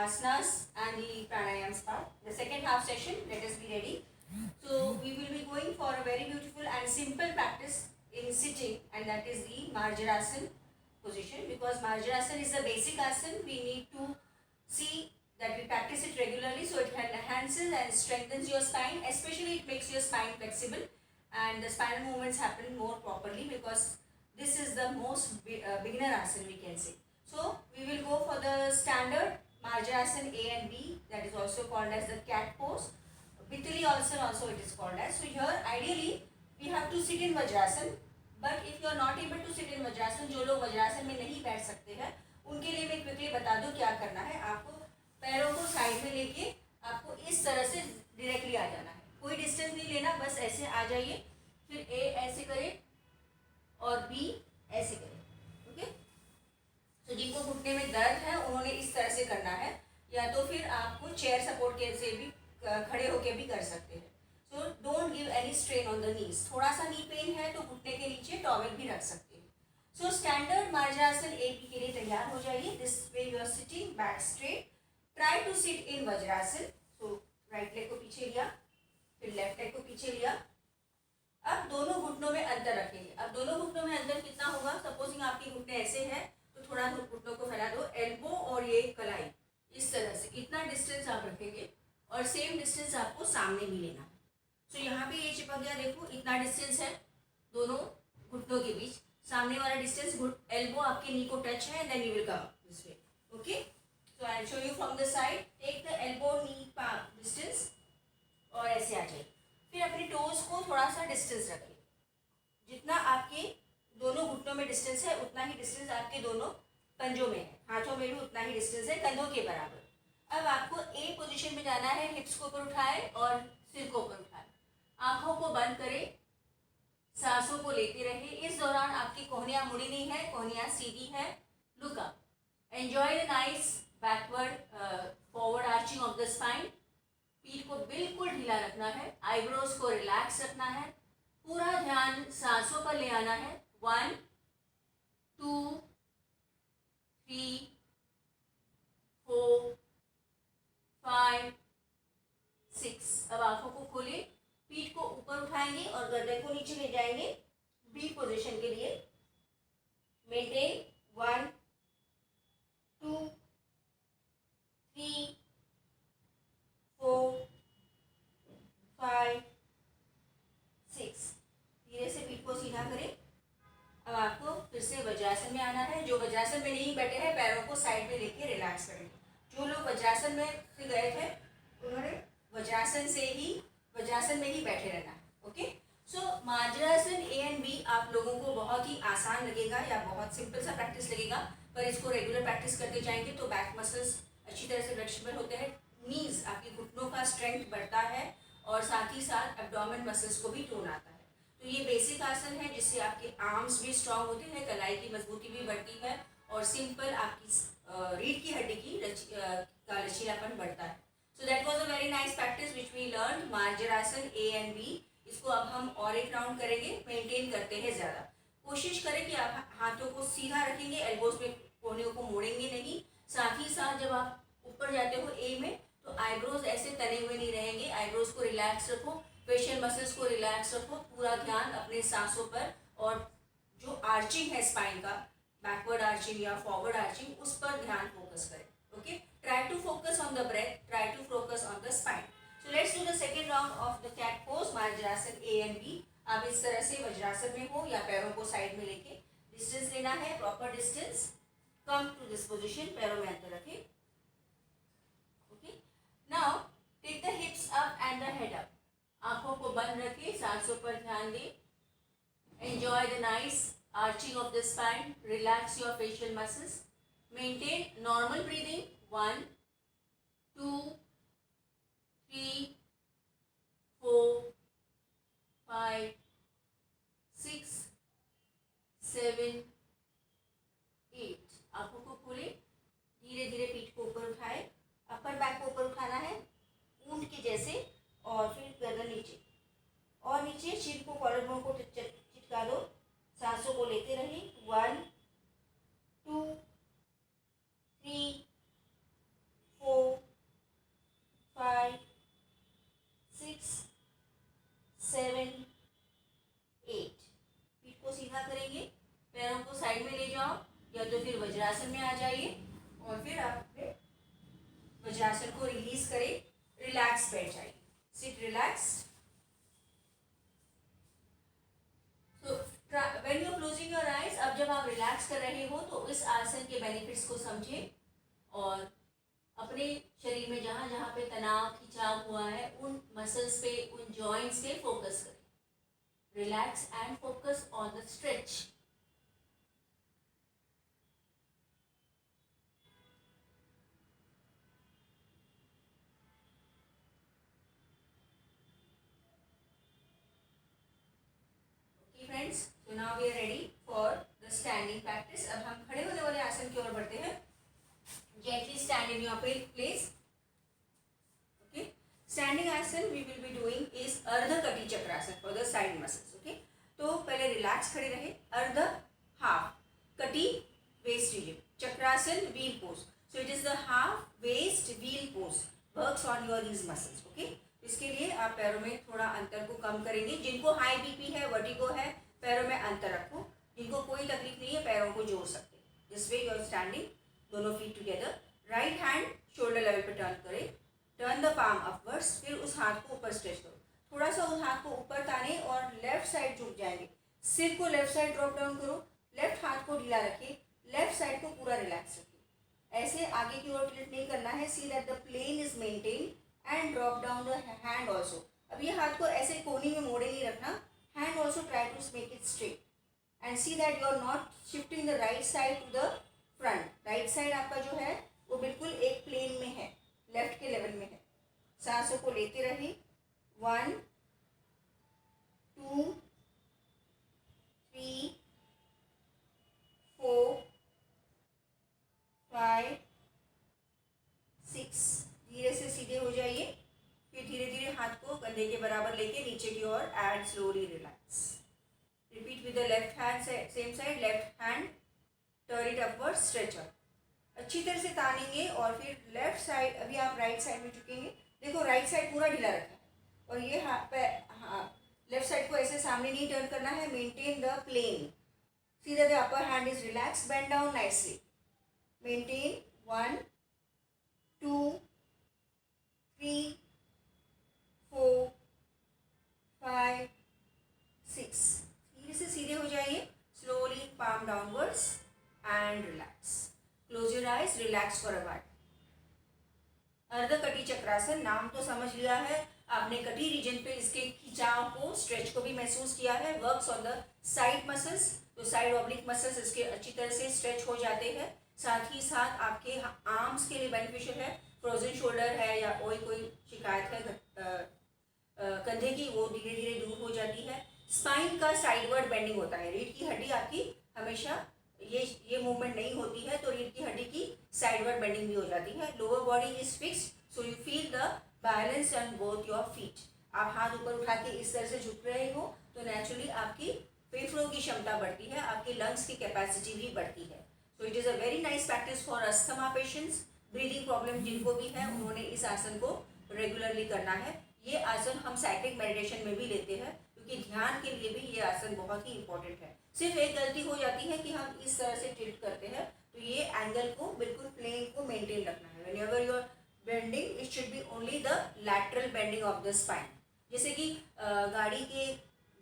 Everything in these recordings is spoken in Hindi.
asanas and the pranayams part. The second half session, let us be ready. So we will be going for a very beautiful and simple practice in sitting, and that is the Marjarasana position. Because Marjarasana is a basic asana, we need to see that we practice it regularly so it enhances and strengthens your spine. Especially it makes your spine flexible and the spinal movements happen more properly, because this is the most beginner asana we can say. So we will go for the standard Marjarasana A and B, that is also called as the cat pose. Pitali also it is called as. So here ideally we have to sit in Vajrasana, but if you are not able to sit in Vajrasana, जो लोग वज्रासन में नहीं बैठ सकते हैं उनके लिए मैं क्विकली बता दूं क्या करना है. आपको पैरों को साइड में लेके आपको इस तरह से डायरेक्टली आ जाना है. कोई डिस्टेंस नहीं लेना, बस ऐसे आ जाइए. फिर ए ऐसे करें और बी ऐसे करें. ओके. तो जिनको घुटने में दर्द है उन्होंने इस तरह से करना है, या तो फिर आपको चेयर सपोर्ट के से भी खड़े होके भी कर सकते हैं. So don't give any strain on the knees. थोड़ा सा नी पेन है तो घुटने के नीचे टॉवेल भी रख सकते हैं. सो स्टैंडर्ड मार्जासन ए के लिए तैयार हो जाइए. This way you are sitting back straight. Try to sit in Vajrasana. So right leg को पीछे लिया, फिर लेफ्ट लेग को पीछे लिया. अब दोनों घुटनों में अंतर रखेंगे. अब दोनों घुटनों में अंतर कितना होगा? सपोजिंग आपके घुटने ऐसे हैं तो थोड़ा घुटनों को फैला दो. एल्बो और ये कलाई इस तरह से इतना डिस्टेंस आप रखेंगे और सेम डिस्टेंस आपको सामने भी लेना है. सो यहाँ पे ये चिपक गया, देखो इतना डिस्टेंस है दोनों घुटनों के बीच. सामने वाला डिस्टेंस एल्बो आपके नी को टच है, then you will come this way. Okay. So I will show you from the side. Take the elbow knee distance और ऐसे आ जाइए. फिर अपने टोज को थोड़ा सा डिस्टेंस रखिए. जितना आपके दोनों घुटनों में डिस्टेंस है उतना ही डिस्टेंस आपके दोनों पंजों में है. हाथों में भी उतना ही डिस्टेंस है, कंधों के बराबर. अब आपको ए पोजीशन में जाना है. हिप्स को ऊपर उठाए और सिर को ऊपर उठाए. आंखों को बंद करें, सांसों को लेते रहे. इस दौरान आपकी कोहनियां मुड़ी नहीं है, कोहनियां सीधी है. Look up. Enjoy the nice backward forward arching of the spine. पीठ को बिल्कुल ढीला रखना है. आईब्रोज को रिलैक्स रखना है. पूरा ध्यान सांसों पर ले आना है. 1 2 3 4 5 6. अब आंखों को खोले, पीठ को ऊपर उठाएंगे और गर्दन को नीचे ले जाएंगे. बी पोजीशन के लिए मेंटेन. 1 2 3 4 5 6. धीरे से पीठ को सीधा करें. अब आपको फिर से वज्रासन में आना है. जो वज्रासन में नहीं बैठे हैं पैरों को साइड में लेके रिलैक्स करेंगे. जो लोग वज्रासन में से गए थे उन्होंने वज्रासन में ही बैठे रहना है. Okay. So Marjarasana A and B आप लोगों को बहुत ही आसान लगेगा या बहुत सिंपल सा प्रैक्टिस लगेगा, पर इसको रेगुलर प्रैक्टिस करते जाएंगे तो बैक मसल्स अच्छी तरह से फ्लेक्सिबल होते हैं. नीज आपकी घुटनों का स्ट्रेंथ बढ़ता है और साथ ही साथ एब्डोमेन मसल्स को भी टोन आता है. तो ये बेसिक आसन है जिससे आपके आर्म्स भी स्ट्रांग होते हैं, कलाई की मजबूती भी बढ़ती है और सिंपल आपकी रीढ़ की हड्डी की का लचीलापन बढ़ता है. So that was a very nice practice which we learn Marjarasana A and B. इसको अब हम और एक राउंड करेंगे. मेंटेन करते हैं ज़्यादा. कोशिश करें कि आप हाथों को सीधा रखेंगे, एल्बोज में कोहनियों को मोड़ेंगे नहीं. साथ ही साथ जब आप ऊपर जाते हो ए में तो आईब्रोज ऐसे तने हुए नहीं रहेंगे. आईब्रोज को रिलैक्स रखो, फेशियल मसल्स को रिलैक्स रखो. पूरा ध्यान अपने सांसों पर और जो आर्चिंग है स्पाइन का, बैकवर्ड आर्चिंग या फॉरवर्ड आर्चिंग, उस पर ध्यान फोकस करें. Okay. Try to focus on the breath, try to focus on the spine. So let's do the second round of the cat pose Marjarasana A and B. आप इस तरह से वज्रासन में हो या पैरों को साइड में लेके डिस्टेंस लेना है, proper distance. Come to this position, पैरों में अंतर रखें. Okay. Now take the hips up and the head up. आंखों को बंद रखें, सांसों पर ध्यान दें. Enjoy the nice arching of the spine. Relax your facial muscles. Maintain normal breathing. 1 2 3 4 5 6 7 8. आंखों को खोले, धीरे धीरे पीठ को ऊपर उठाए. अपर बैक को ऊपर उठाना है ऊंट के जैसे, और फिर गर्दन नीचे और नीचे. सिर को कॉलर बोन को चिटका दो. सांसों को लेते रहिए. 1 2 3 4 वज्रासन को रिलीज करें, रिलैक्स बैठ जाइए, sit relax. So when you are closing your eyes, अब जब आप रिलैक्स कर रहे हो तो इस आसन के बेनिफिट्स को समझें और अपने शरीर में जहाँ जहाँ पे तनाव खिंचाव हुआ है उन मसल्स पे, उन जॉइंट्स पे फोकस करें। Relax and focus on the stretch. Okay friends, so now we are ready for the standing practice. अब हम खड़े होने वाले आसन की ओर बढ़ते हैं। Gently stand in your place. Okay, standing asana we will be doing is ardha kati chakrasana for the side muscles. Okay, तो पहले रिलैक्स खड़े रहे, ardha half kati waist region, chakrasana wheel pose. So it is the half waist wheel pose works on your these muscles. Okay, इसके लिए आप पैरों में थोड़ा अंतर को कम करेंगे। जिनको हाई बीपी है, वर्टिगो है, पैरों में अंतर रखो। जिनको कोई तकलीफ नहीं है, पैरों को जोड़ सकते हैं। This way you are standing, दोनों feet together. Right hand shoulder level पे टर्न करें, टर्न द पाम अपवर्ड्स, फिर उस हाथ को ऊपर स्ट्रेच करो। थोड़ा सा उस हाथ को ऊपर ताने और लेफ्ट साइड झुक जाएंगे। सिर को लेफ्ट साइड ड्रॉप डाउन करो, लेफ्ट हाथ को ढीला रखिए, लेफ्ट साइड को पूरा रिलैक्स रखिए। ऐसे आगे की ओर टिल्ट नहीं करना है। See that the plane is maintain and drop down the hand also. अब ये हाथ को ऐसे कोनी में मोड़े नहीं रखना। Hand also try to make it straight and see that you are not shifting the right side to the front. Right side आपका जो है वो बिल्कुल एक प्लेन में है, लेफ्ट के लेवल में है। सांसों को लेते रहिए। 1 2 3 4 5 6। धीरे से सीधे हो जाइए, फिर धीरे धीरे हाथ को कंधे के बराबर लेके नीचे की ओर and slowly relax. Repeat with the left hand, same side, left hand turn it upward, stretch up. अच्छी तरह से तानेंगे और फिर लेफ्ट साइड, अभी आप राइट साइड में झुकेंगे। देखो राइट साइड पूरा ढीला रखा है और ये लेफ्ट साइड को ऐसे सामने नहीं टर्न करना है। Maintain the plane. See that the upper hand is relax, bend down nicely. Maintain 1 2 3 4 5 6। धीरे से सीधे हो जाइए, slowly palm downwards and relax. Close your eyes, relax for a while. अर्ध कटी चक्रासन, नाम तो समझ लिया है आपने। कटी रीजन पे इसके खिंचाव को, स्ट्रेच को भी महसूस किया है। Works on the side muscles, तो साइड ऑब्लिक मसल्स इसके अच्छी तरह से स्ट्रेच हो जाते हैं। साथ ही साथ आपके आर्म्स के लिए बेनिफिशियल है। फ्रोजन शोल्डर है या कोई शिकायत है कंधे की, वो धीरे धीरे दूर हो जाती है। स्पाइन का साइडवर्ड बेंडिंग होता है। रीढ़ की हड्डी आपकी हमेशा ये मूवमेंट नहीं होती है, तो रीढ़ की हड्डी की साइडवर्ड बेंडिंग भी हो जाती है। Lower body is fixed, so you feel the balance on both your feet. आप हाथ ऊपर उठा के इस तरह से झुक रहे हो तो नेचुरली आपकी फेफड़ों की क्षमता बढ़ती है, आपकी लंग्स की कैपेसिटी भी बढ़ती है। So it is a very nice practice for asthma patients. Breathing problem जिनको भी है उन्होंने इस आसन को रेगुलरली करना है। ये आसन हम साइक्लिक मेडिटेशन में भी लेते हैं क्योंकि ध्यान के लिए भी ये आसन बहुत ही इंपॉर्टेंट है। सिर्फ एक गलती हो जाती है कि हम इस तरह से टिल्ट करते हैं, तो ये एंगल को बिल्कुल प्लेन को मेंटेन रखना है। Whenever you are bending, it should be only the lateral bending of the spine. जैसे कि गाड़ी के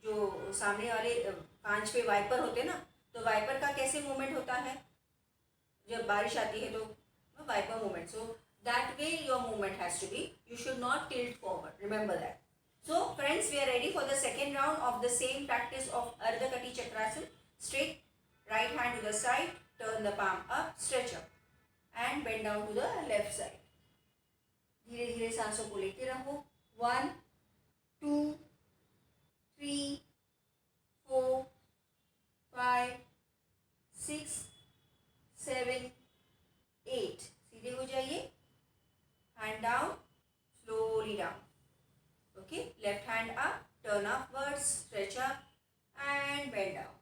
जो सामने वाले कांच पे वाइपर होते हैं ना, तो वाइपर का कैसे मूवमेंट होता है, जब बारिश आती है तो wiper movement. So that way your movement has to be, you should not tilt forward, remember that. So friends, we are ready for the second round of the same practice of Ardha Kati Chakrasana. Straight right hand to the side, turn the palm up, stretch up and bend down to the left side. धीरे धीरे सांसों को लेते रहो। 1 2 3 4 5 6 7 8। सीधे हो जाइए, hand down, slowly down. Okay, left hand up, turn upwards, stretch up and bend down.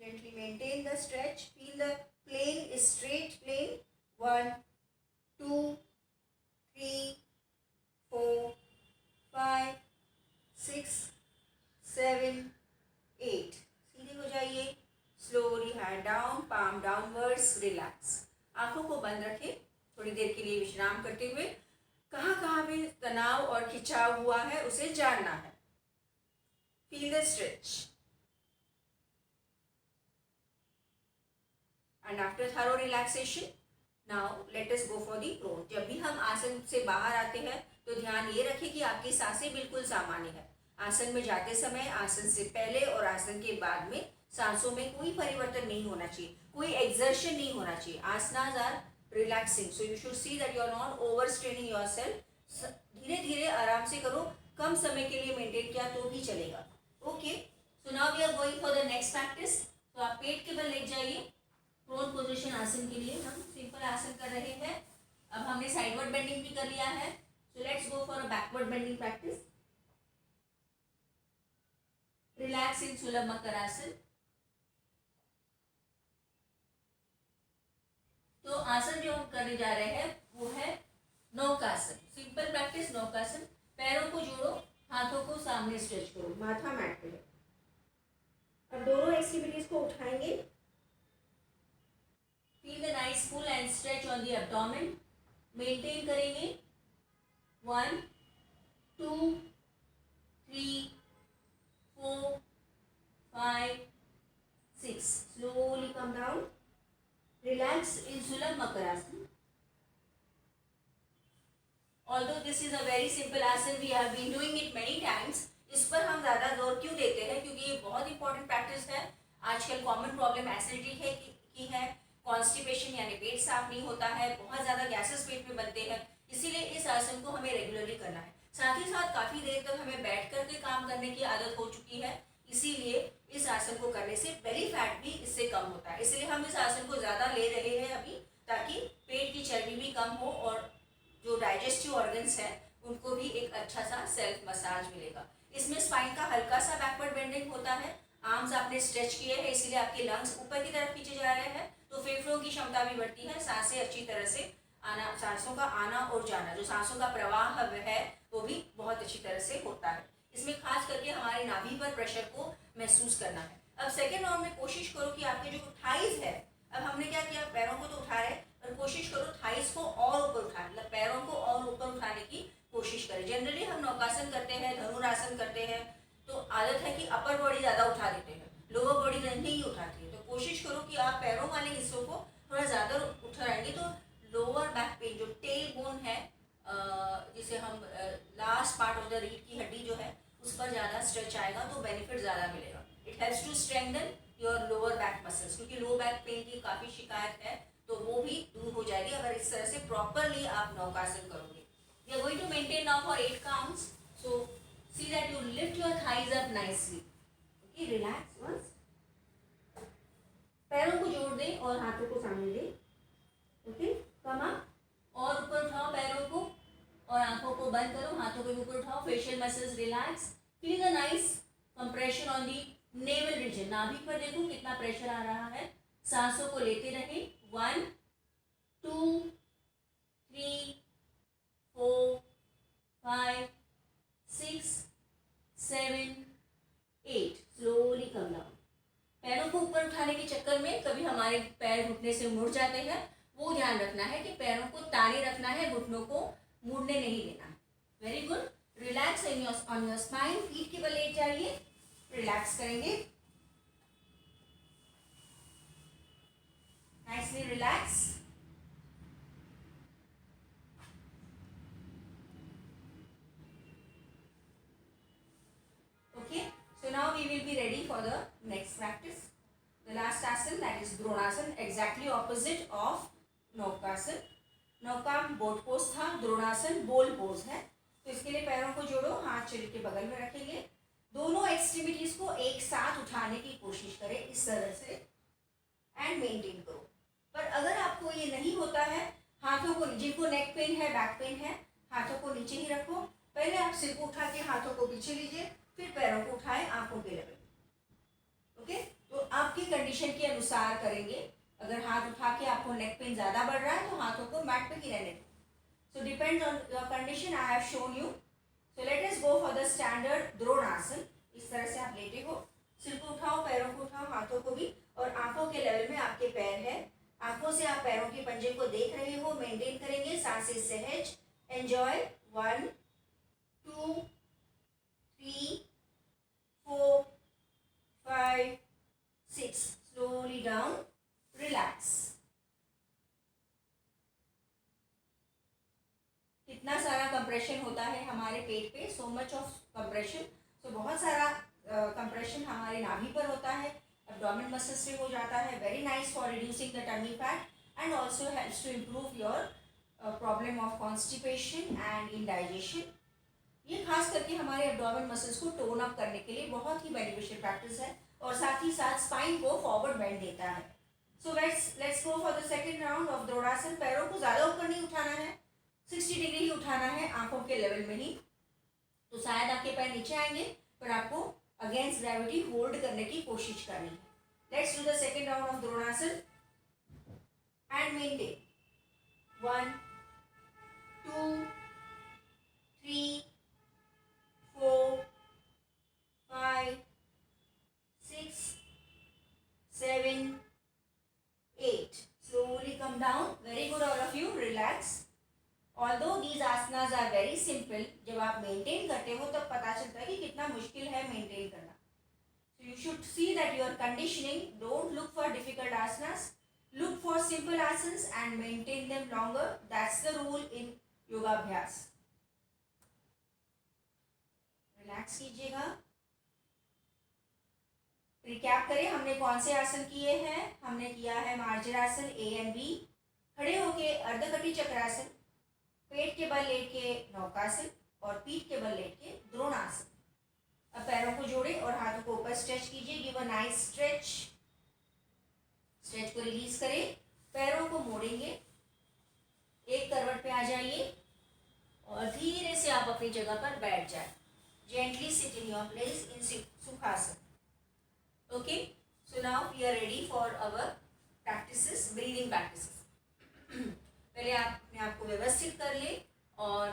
Gently maintain the stretch. Feel the plane is straight plane. 1 2 3 4 5 6 7 8। सीधे हो जाइए, slowly hand down, palm downwards, relax. आंखों को बंद रखें, थोड़ी थोड़ी देर के लिए विश्राम करते हुए कहाँ पे तनाव और खिंचाव हुआ है उसे जानना है. Feel the stretch. And after thorough relaxation, now let us go for the prone. जब भी हम आसन से बाहर आते हैं तो ध्यान ये रखें कि आपकी सांसें बिल्कुल सामान्य है. आसन में जाते समय आसन से पहले और आसन के बाद में सांसों में कोई परिवर्तन नहीं होना चाहिए, कोई एक्सर्शन नहीं होना चाहिए. Asanas are relaxing, so you should see that you are not over straining yourself. धीरे धीरे आराम से करो, कम समय के लिए मेंटेन किया तो भी चलेगा. Okay, so now we are going for the next practice. तो आप पेट के बल लेट जाइए. प्रोन पोजीशन आसन के लिए हम सिंपल आसन कर रहे हैं. अब हमने साइडवर्ड बेंडिंग भी कर लिया है. So let's go for a backward bending practice. Relax in सुलभ मकरासन. तो आसन जो हम करने जा रहे हैं वो है नौकासन. Simple practice नौकासन. पैरों को जोड़ो, हाथों को सामने स्ट्रेच करो, माथा मैट पे है. अब दोनों एक्सट्रीमिटीज को उठाएंगे. Feel the nice pull and stretch on the abdomen. Maintain करेंगे. 1, 2, 3, 4, 5, 6. Slowly come down. Relax in Sulabh Makarasana. Although this is a very simple asan, we have been doing it many times. इस पर हम ज़्यादा जोर क्यों देते हैं? क्योंकि ये बहुत इंपॉर्टेंट प्रैक्टिस है. आजकल कॉमन प्रॉब्लम एसिडिटी है की है, कॉन्स्टिपेशन यानी पेट साफ नहीं होता है, बहुत ज़्यादा गैसेस पेट में बनते हैं. इसीलिए इस आसन को हमें रेगुलरली करना है. साथ ही साथ काफ़ी देर तक हमें बैठ कर के काम करने की आदत हो चुकी है. इसीलिए इस आसन को करने से बेली फैट भी इससे कम होता है. इसलिए हम इस आसन को ज़्यादा ले रहे हैं अभी, ताकि पेट की चर्बी भी कम हो और जो डाइजेस्टिव ऑर्गन्स हैं उनको भी एक अच्छा सा सेल्फ मसाज मिलेगा. इसमें स्पाइन का हल्का सा बैकवर्ड बेंडिंग होता है. आर्म्स आपने स्ट्रेच किए हैं, इसीलिए आपके लंग्स ऊपर की तरफ खींचे जा रहे हैं, तो फेफड़ों की क्षमता भी बढ़ती है. सांसें अच्छी तरह से आना, सांसों का आना और जाना, जो सांसों का प्रवाह है वो भी बहुत अच्छी तरह से होता है. इसमें खास करके हमारी नाभि पर प्रेशर को महसूस करना है. अब सेकेंड राउंड में कोशिश करो कि आपके जो थाइज है, अब हमने क्या किया, पैरों को तो उठा रहे, पर कोशिश करो थाइज को और ऊपर उठाने, मतलब पैरों को और ऊपर उठाने की कोशिश करें. जनरली हम नौकासन करते हैं, धनुरासन करते हैं, तो आदत है कि अपर बॉडी ज़्यादा उठा देते हैं, लोअर बॉडी नहीं उठाती है. तो कोशिश करो कि आप पैरों वाले हिस्सों को थोड़ा ज़्यादा उठाएंगे तो लोअर बैक पेन, जो टेल बोन है, जिसे हम लास्ट पार्ट ऑफ द रीढ़ की हड्डी जो है उस पर ज़्यादा स्ट्रेच आएगा, तो बेनिफिट ज़्यादा मिलेगा. It helps to strengthen your lower back muscles, क्योंकि लो बैक पेन की काफ़ी शिकायत है, तो वो भी दूर हो जाएगी अगर इस तरह से प्रॉपरली आप नौकासन करोगे. We are going to maintain now for 8 counts. So see that you lift your thighs up nicely. Okay, relax once. पैरों को जोड़ दें और हाथों को सामने दें. ओके, कम अप और ऊपर उठाओ पैरों को और आंखों को बंद करो, हाथों को ऊपर उठाओ. Facial muscles relax. Feel the nice compression on the navel region. नाभि पर देखो कितना प्रेशर आ रहा है. सांसों को लेते रहें. 1, 2, 3, 4, 5, 6, 7, 8. Slowly come down. पैरों को ऊपर उठाने के चक्कर में कभी हमारे पैर घुटने से मुड़ जाते हैं. वो ध्यान रखना है कि पैरों को ताने रखना है, घुटनों को मुड़ने नहीं देना है. Very good. Relax on your spine. Feet के बल लेट जाइए. रिलैक्स करेंगे. Nicely relax. Okay, so now we will be ready for the next practice. The last asan, that is Dronasana, exactly opposite of Naukasan. नौकाम बोट पोज था, द्रोणासन बोल पोज है. तो इसके लिए पैरों को जोड़ो, हाथ शरीर के बगल में रखेंगे. दोनों एक्सट्रीमिटीज को एक साथ उठाने की कोशिश करें इस तरह से एंड मेंटेन करो. पर अगर आपको ये नहीं होता है, हाथों को, जिनको नेक पेन है, बैक पेन है, हाथों को नीचे ही रखो. पहले आप सिर को उठा के हाथों को पीछे लीजिए, फिर पैरों को उठाएं आंखों के लेवल. ओके, तो आपकी कंडीशन के अनुसार करेंगे. अगर हाथ उठा के आपको नेक पेन ज़्यादा बढ़ रहा है तो हाथों को मैट पे ही रहने दो. So depends on your condition. I have shown you. So let us go for the standard Dronasan. इस तरह से आप लेटे हो, सिर को उठाओ, पैरों को उठाओ, हाथों को भी, और आंखों के लेवल में आपके पैर है. आंखों से आप पैरों के पंजे को देख रहे हो, मेंटेन करेंगे. सांसें सहज. Enjoy. 1, 2, 3, 4, 5, 6. Slowly down. Relax. कितना सारा कंप्रेशन होता है हमारे पेट पे. So much of compression. So बहुत सारा कंप्रेशन हमारे नाभि पर होता है. एब्डोमेन मसल्स पे हो जाता है. Very nice for reducing the tummy fat and also helps to improve your problem of constipation and indigestion. ये खास करके हमारे एब्डोमेन मसल्स को टोन अप करने के लिए बहुत ही बेनिफिशियल प्रैक्टिस है और साथ ही साथ स्पाइन को फॉरवर्ड बेंड देता है. So let's go for the second round of Dronasan. पैरों को ज़्यादा ऊपर नहीं उठाना है. 60 डिग्री ही उठाना है, आंखों के लेवल में ही. तो शायद आपके पैर नीचे आएंगे पर आपको अगेंस्ट ग्रेविटी होल्ड करने की कोशिश करनी है. Let's do the second round of Dronasan and maintain. 1, 2, 3, 4, 5, 6, 7, 8. Slowly come down. Very good, all of you. Relax. Although these asanas are very simple, जब आप मेंटेन करते हो तब पता चलता है कि कितना मुश्किल है मेंटेन करना. So you should see that you are conditioning. Don't look for difficult asanas. Look for simple asanas and maintain them longer. That's the rule in yoga abhyas. Relax कीजिएगा. रिकैप करें हमने कौन से आसन किए हैं. हमने किया है मार्जरासन A and B. खड़े होके अर्धकटी चक्रासन, पेट के बल लेट के नौकासन और पीठ के बल लेट के द्रोणासन. अब पैरों को जोड़ें और हाथों को ऊपर स्ट्रेच कीजिए. Give a nice stretch. Stretch को रिलीज करें. पैरों को मोड़ेंगे. एक करवट पे आ जाइए और धीरे से आप अपनी जगह पर बैठ जाए. Gently sit in your place in Sukhasana. Okay, so now we are ready for our practices, breathing practices. पहले आप अपने आप को व्यवस्थित कर ले और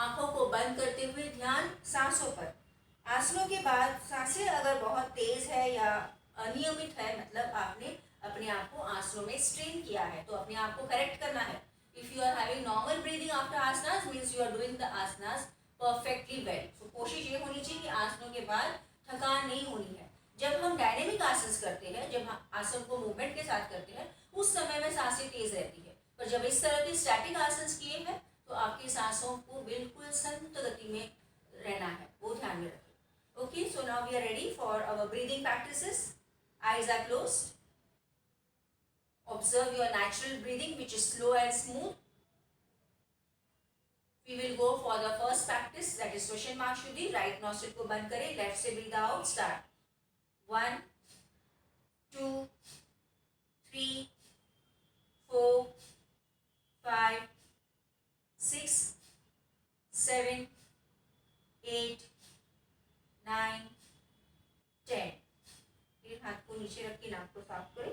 आंखों को बंद करते हुए ध्यान सांसों पर. आसनों के बाद सांसें अगर बहुत तेज है या अनियमित है, मतलब आपने अपने आप को आसनों में स्ट्रेन किया है, तो अपने आप को करेक्ट करना है. If you are having normal breathing after asanas means you are doing the asanas perfectly well. So कोशिश ये होनी चाहिए कि आसनों के बाद थकान नहीं होनी है. जब हम डायनेमिक आसन करते हैं, जब हम आसन को मूवमेंट के साथ करते हैं, उस समय में सांसें तेज रहती है. पर जब इस तरह के स्टैटिक आसन किए हैं तो आपकी सांसों को बिल्कुल संत गति में रहना है, वो ध्यान में रखें. Okay, so now we are ready for our breathing practices. Eyes are closed. Observe your natural breathing which is slow and smooth. We will go for the first practice, that is Swashan Makshuddhi. Right nostril को बंद करें. Left से breathe out. Start. 1, 2, 3, 4, 5, 6, 7, 8, 9, 10. फिर हाथ को नीचे रख के नाक को साफ करें.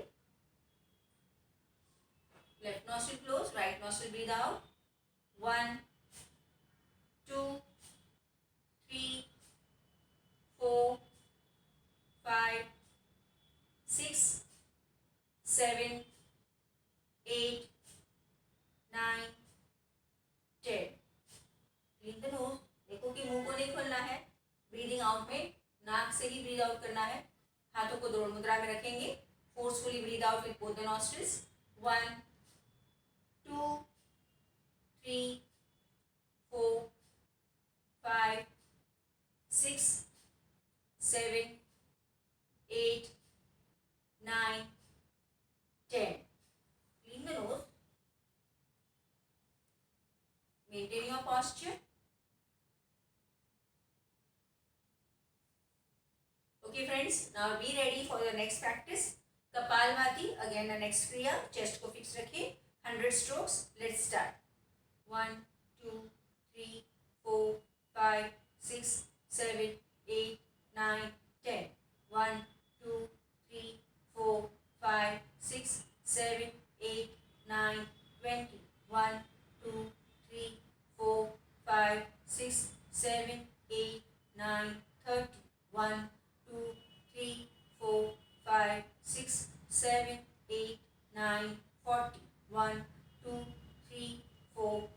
Left nostril close. Right nostril breathe out. 1, 2, 3, 4, 5, 6, 7, 8, 9, 10. Clean the nose. देखो कि मुंह को नहीं खोलना है. ब्रीदिंग आउट में नाक से ही ब्रीद आउट करना है. हाथों को द्रोण मुद्रा में रखेंगे. Forcefully breathe out with both the nostrils. 1, 2, 3, 4, 5, 6, 7, 8, 9, 10. Clean the nose. Maintain your posture. Okay friends, now be ready for the next practice. Kapalbhati, again the next kriya. Chest को fix रखिए. 100 strokes. Let's start. 1, 2, 3, 4, 5, 6, 7, 8, 9, 10. 1, 2, 3, 4, 5, 6, 7, 8, 9, 20. 1, 2, 3, 4, 5, 6, 7, 8, 9, 30. 1, 2, 3, 4, 5, 6, 7, 8, 9, 40. 1, 2, 3, 4,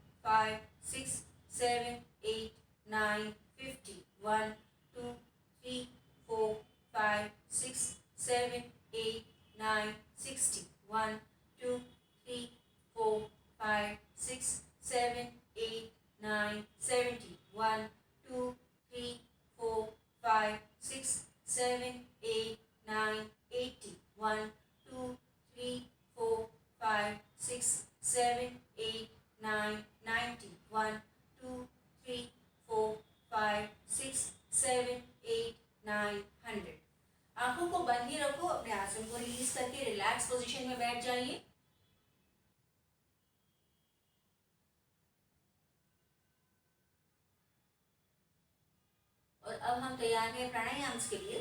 बैठ जाइए। और अब हम तैयार हैं प्राणायाम के लिए।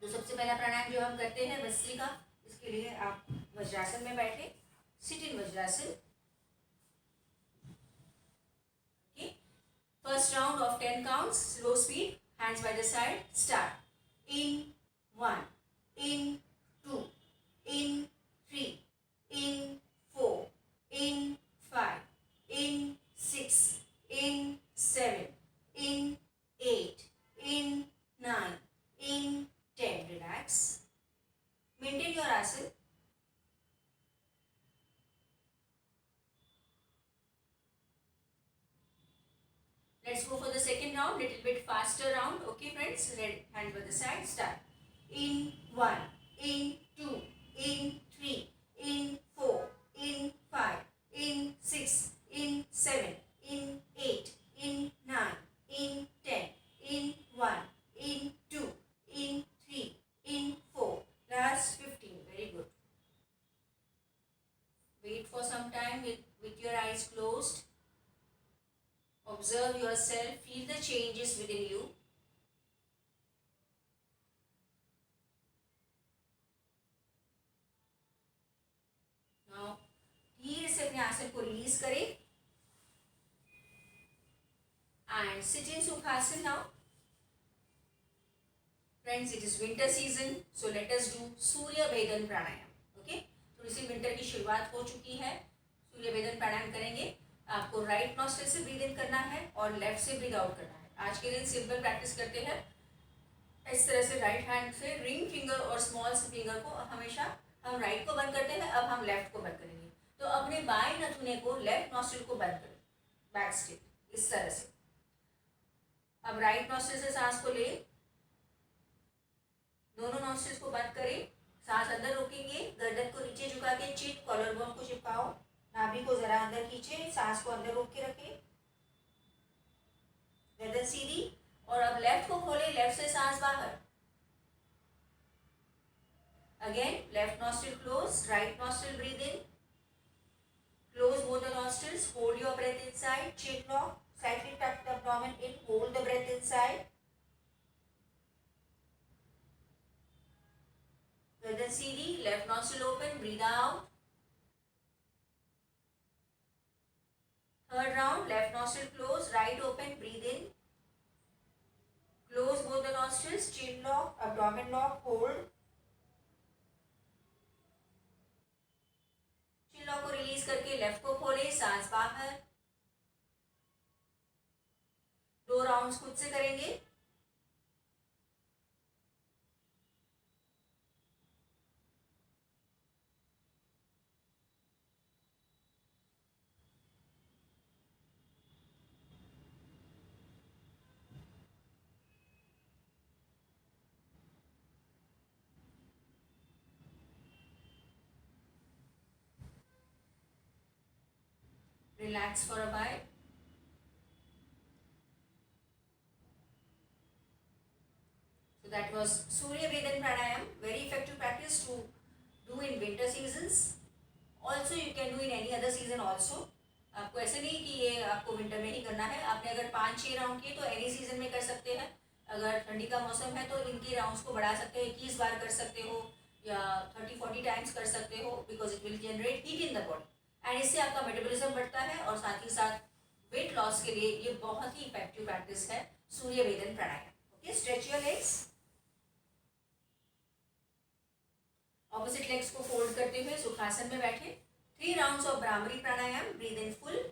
तो सबसे पहला प्राणायाम जो हम करते हैं भस्त्रिका, इसके लिए आप वज्रासन में बैठे, seat in vajrasana. Okay. First round of 10 counts, slow speed, hands by the side, start. In 1, in 2, in 3, in 4, in 5, in 6, in 7, in 8, in 9, in 10. Relax. Maintain your asana. Let's go for the second round, little bit faster round. Okay, friends, hand by the side, start. In 1, in 2, in 3, in 4, in 5, in 6, in 7, in 8, in 9, in 10, in 1, in 2, in 3, in 4. Last 15. Very good. Wait for some time with your eyes closed. Observe yourself, feel the changes within you. Now, धीरे से अपने आसन को रिलीज करें and sit in Sukhasana now. Friends, it is winter season, so let us do Surya Vedan Pranayam. Okay? थोड़ी सी विंटर की शुरुआत हो चुकी है, सूर्य वेदन प्राणायाम करेंगे। आपको राइट नॉस्ट्रिल से ब्रीद इन करना है और लेफ्ट से ब्रीद आउट करना है। आज के दिन सिंपल प्रैक्टिस करते हैं इस तरह से, राइट हैंड से रिंग फिंगर और स्मॉल फिंगर को हमेशा हम राइट को बंद करते हैं, अब हम लेफ्ट को बंद करेंगे। तो अपने बाएं नथुने को, लेफ्ट नॉस्ट्रिल को बंद करें, बैक स्टिक, इस तरह से। अब राइट नॉस्ट्रिल से सांस को ले, दोनों नॉस्ट्रिल्स को बंद करें, सांस अंदर रोकेंगे, गर्दन को नीचे झुका के चिप कॉलर बोन को चिपकाओ, नाभि को जरा अंदर खींचे, सांस को अंदर रोक के रखें, गर्दन सीधी। और अब लेफ्ट को खोले, लेफ्ट से सांस बाहर। Again left nostril close, right nostril breathe in, close both the nostrils, hold your breath inside, chin lock, slightly tuck the abdomen in, hold the breath inside. Gardan seedhi, left nostril open, breathe out. Third round, left nostril close, right open, breathe in. Close both the nostrils, chin lock, abdomen lock, hold. chin lock को रिलीज करके लेफ्ट को खोले, सांस बाहर। 2 राउंड्स खुद से करेंगे। Relax for a while. So that was Surya Vedan Pranayam, very effective practice to do in winter seasons. Also you can do in any other season also. आपको ऐसे नहीं कि ये आपको विंटर में ही करना है। आपने अगर 5-6 राउंड किए तो एनी सीजन में कर सकते हैं। अगर ठंडी का मौसम है तो इनकी राउंड्स को बढ़ा सकते हो, 21 बार कर सकते हो या 30-40 टाइम्स कर सकते हो, because it will generate heat in the body and इससे आपका मेटाबॉलिज्म बढ़ता है और साथ ही साथ वेट लॉस के लिए ये बहुत ही इफेक्टिव प्रैक्टिस है Surya Bhedan pranayama. Okay, stretch your legs. Opposite legs को फोल्ड करते हुए सुखासन में बैठे। 3 rounds of Bhramari pranayama, breathe in full.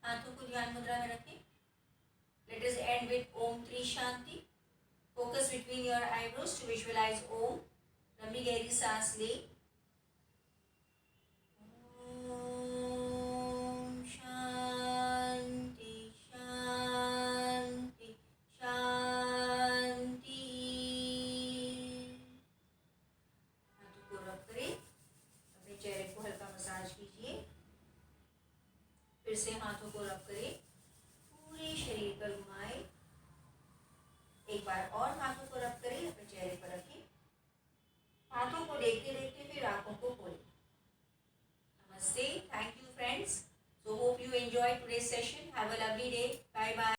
हाथों को ध्यान मुद्रा में रखें। अपनी शांति. Focus between your eyebrows to visualize Om. लंबी गहरी सांस ले. ओम शांति शांति शांति. हाथों को रब करें. अपने चेहरे को हल्का मसाज कीजिए. फिर से हाथों को रब करें. पूरे शरीर पर घुमाएं. एक बार और हाथों को रब करें. अपने चेहरे पर रखें. हाथों को देखते देखते फिर आंखों को खोलें. Namaste. Thank you, friends. So hope you enjoyed today's session. Have a lovely day. Bye bye.